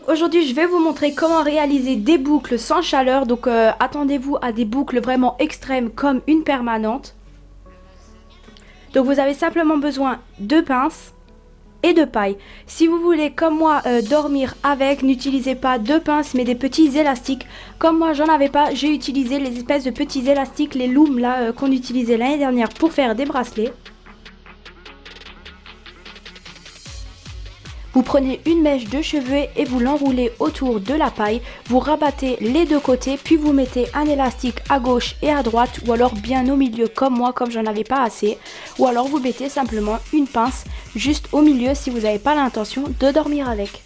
Aujourd'hui je vais vous montrer comment réaliser des boucles sans chaleur. Donc attendez-vous à des boucles vraiment extrêmes comme une permanente. Donc vous avez simplement besoin de pinces et de paille. Si vous voulez comme moi dormir avec, n'utilisez pas de pinces mais des petits élastiques. Comme moi j'en avais pas, j'ai utilisé les espèces de petits élastiques, les looms là qu'on utilisait l'année dernière pour faire des bracelets. Vous prenez une mèche de cheveux et vous l'enroulez autour de la paille. Vous rabattez les deux côtés, puis vous mettez un élastique à gauche et à droite, ou alors bien au milieu comme moi, comme j'en avais pas assez. Ou alors vous mettez simplement une pince juste au milieu si vous n'avez pas l'intention de dormir avec.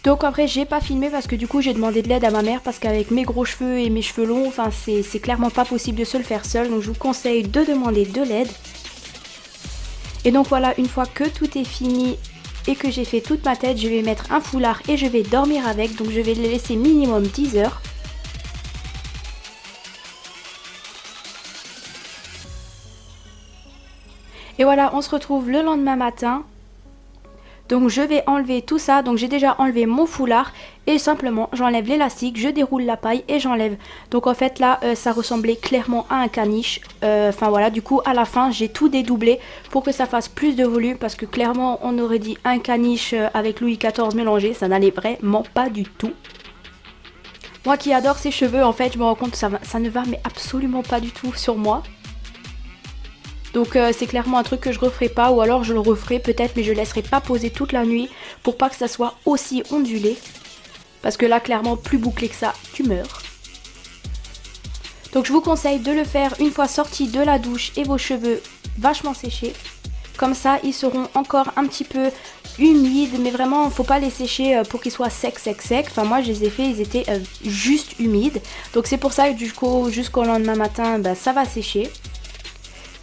Donc après j'ai pas filmé parce que du coup j'ai demandé de l'aide à ma mère parce qu'avec mes gros cheveux et mes cheveux longs, enfin c'est clairement pas possible de se le faire seul. Donc je vous conseille de demander de l'aide. Et donc voilà, une fois que tout est fini et que j'ai fait toute ma tête, je vais mettre un foulard et je vais dormir avec. Donc je vais le laisser minimum 10 heures. Et voilà, on se retrouve le lendemain matin. Donc je vais enlever tout ça, donc j'ai déjà enlevé mon foulard et simplement j'enlève l'élastique, je déroule la paille et j'enlève. Donc en fait là ça ressemblait clairement à un caniche, enfin voilà, du coup à la fin j'ai tout dédoublé pour que ça fasse plus de volume parce que clairement on aurait dit un caniche avec Louis XIV mélangé, ça n'allait vraiment pas du tout. Moi qui adore ces cheveux en fait je me rends compte que ça ne va mais absolument pas du tout sur moi. Donc c'est clairement un truc que je referai pas, ou alors je le referai peut-être mais je laisserai pas poser toute la nuit pour pas que ça soit aussi ondulé. Parce que là clairement plus bouclé que ça, tu meurs. Donc je vous conseille de le faire une fois sorti de la douche et vos cheveux vachement séchés. Comme ça ils seront encore un petit peu humides, mais vraiment faut pas les sécher pour qu'ils soient secs. Enfin moi je les ai fait, ils étaient juste humides. Donc c'est pour ça que jusqu'au lendemain matin ça va sécher.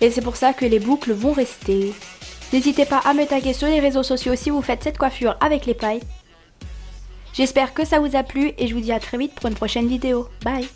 Et c'est pour ça que les boucles vont rester. N'hésitez pas à me taguer sur les réseaux sociaux si vous faites cette coiffure avec les pailles. J'espère que ça vous a plu et je vous dis à très vite pour une prochaine vidéo. Bye!